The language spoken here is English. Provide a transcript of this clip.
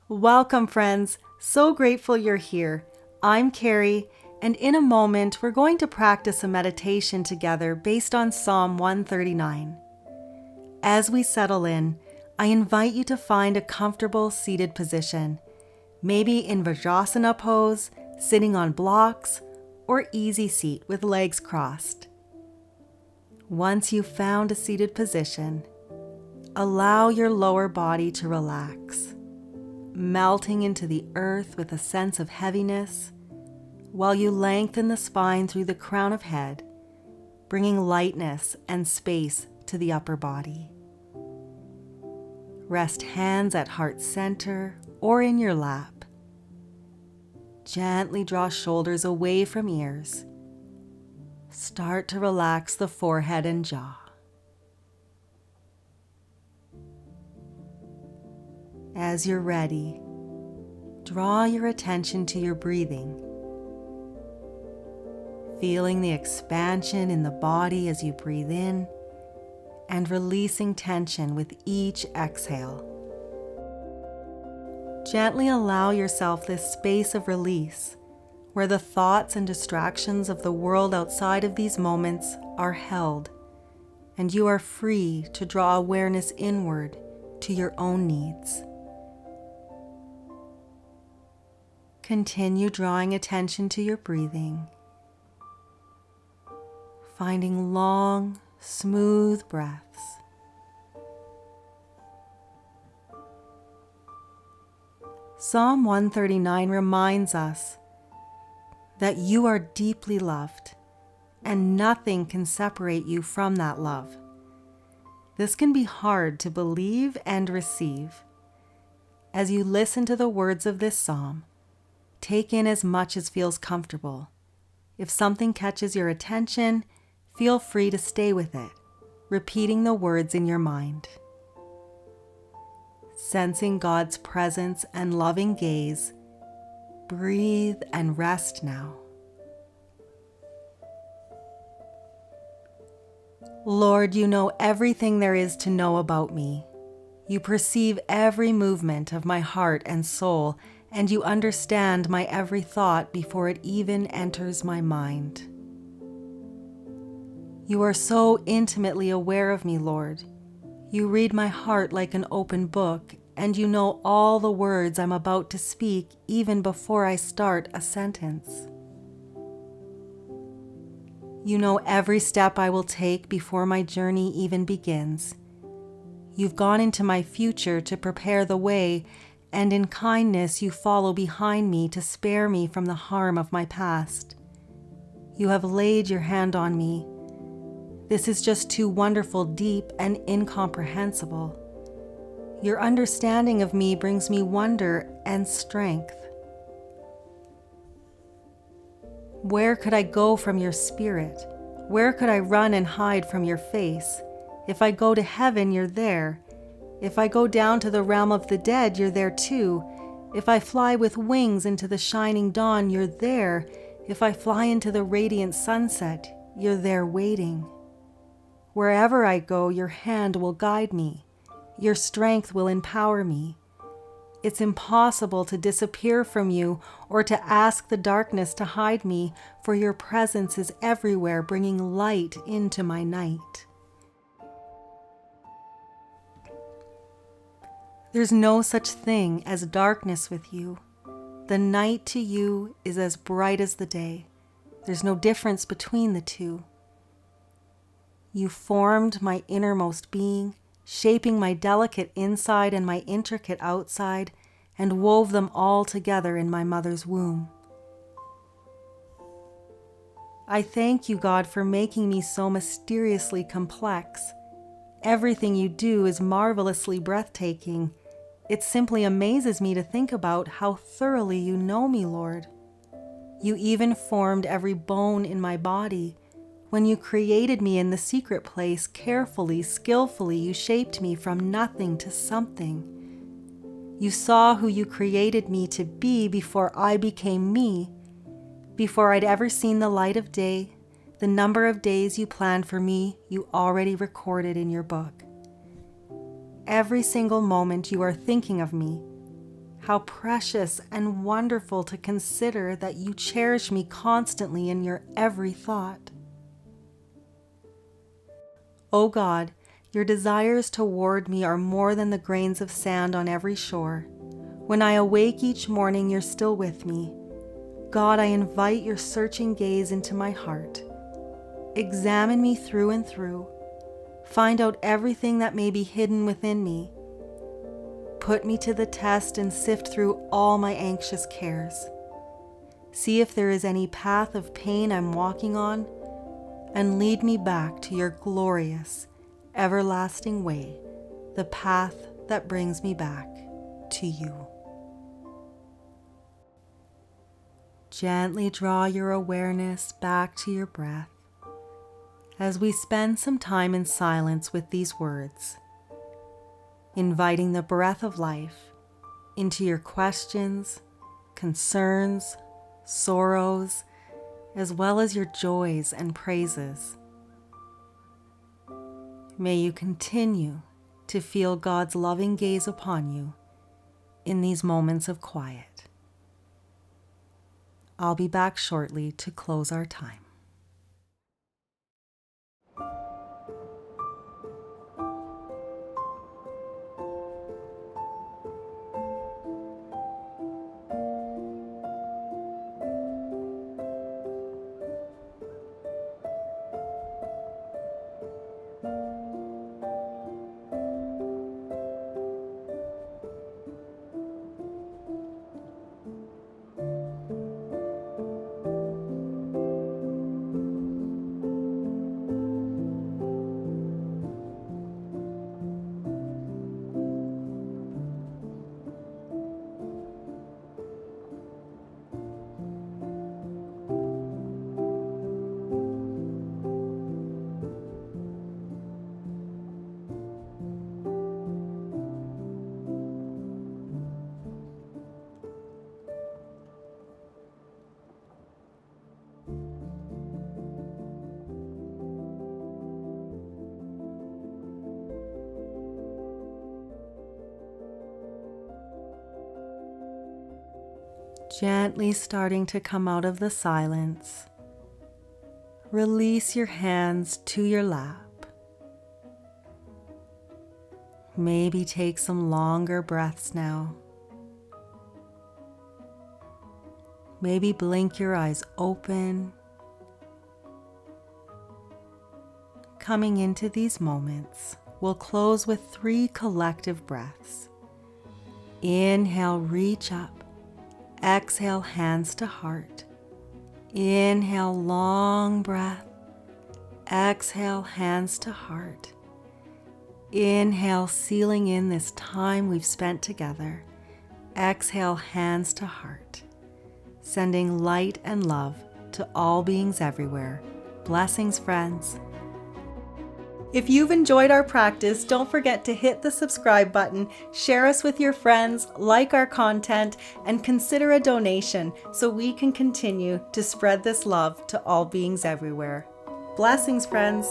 Welcome, friends. So grateful you're here. I'm Carrie, and in a moment, we're going to practice a meditation together based on Psalm 139. As we settle in, I invite you to find a comfortable seated position, maybe in Vajrasana pose, sitting on blocks, or easy seat with legs crossed. Once you've found a seated position, allow your lower body to relax, melting into the earth with a sense of heaviness, while you lengthen the spine through the crown of head, bringing lightness and space to the upper body. Rest hands at heart center or in your lap. Gently draw shoulders away from ears. Start to relax the forehead and jaw. As you're ready, draw your attention to your breathing, feeling the expansion in the body as you breathe in and releasing tension with each exhale. Gently allow yourself this space of release where the thoughts and distractions of the world outside of these moments are held, and you are free to draw awareness inward to your own needs. Continue drawing attention to your breathing, finding long, smooth breaths. Psalm 139 reminds us that you are deeply loved and nothing can separate you from that love. This can be hard to believe and receive. As you listen to the words of this psalm, take in as much as feels comfortable. If something catches your attention, feel free to stay with it, repeating the words in your mind. Sensing God's presence and loving gaze, breathe and rest now. Lord, you know everything there is to know about me. You perceive every movement of my heart and soul, and you understand my every thought before it even enters my mind. You are so intimately aware of me, Lord. You read my heart like an open book, and you know all the words I'm about to speak even before I start a sentence. You know every step I will take before my journey even begins. You've gone into my future to prepare the way, and in kindness you follow behind me to spare me from the harm of my past. You have laid your hand on me. This is just too wonderful, deep, and incomprehensible. Your understanding of me brings me wonder and strength. Where could I go from your spirit? Where could I run and hide from your face? If I go to heaven, you're there. If I go down to the realm of the dead, you're there too. If I fly with wings into the shining dawn, you're there. If I fly into the radiant sunset, you're there waiting. Wherever I go, your hand will guide me. Your strength will empower me. It's impossible to disappear from you or to ask the darkness to hide me, for your presence is everywhere, bringing light into my night. There's no such thing as darkness with you. The night to you is as bright as the day. There's no difference between the two. You formed my innermost being, shaping my delicate inside and my intricate outside, and wove them all together in my mother's womb. I thank you, God, for making me so mysteriously complex. Everything you do is marvelously breathtaking. It simply amazes me to think about how thoroughly you know me, Lord. You even formed every bone in my body. When you created me in the secret place, carefully, skillfully, you shaped me from nothing to something. You saw who you created me to be before I became me. Before I'd ever seen the light of day, the number of days you planned for me, you already recorded in your book. Every single moment you are thinking of me, How precious and wonderful to consider that you cherish me constantly in your every thought. O God, your desires toward me are more than the grains of sand on every shore. When I awake each morning, you're still with me. God, I invite your searching gaze into my heart. Examine me through and through. Find out everything that may be hidden within me. Put me to the test and sift through all my anxious cares. See if there is any path of pain I'm walking on, and lead me back to your glorious, everlasting way, the path that brings me back to you. Gently draw your awareness back to your breath as we spend some time in silence with these words, inviting the breath of life into your questions, concerns, sorrows, as well as your joys and praises. May you continue to feel God's loving gaze upon you in these moments of quiet. I'll be back shortly to close our time. Gently starting to come out of the silence, release your hands to your lap. Maybe take some longer breaths now. Maybe blink your eyes open. Coming into these moments, we'll close with 3 collective breaths. Inhale, reach up. Exhale, hands to heart. Inhale, long breath. Exhale, hands to heart. Inhale, sealing in this time we've spent together. Exhale, hands to heart. Sending light and love to all beings everywhere. Blessings, friends. If you've enjoyed our practice, don't forget to hit the subscribe button, share us with your friends, like our content, and consider a donation so we can continue to spread this love to all beings everywhere. Blessings, friends.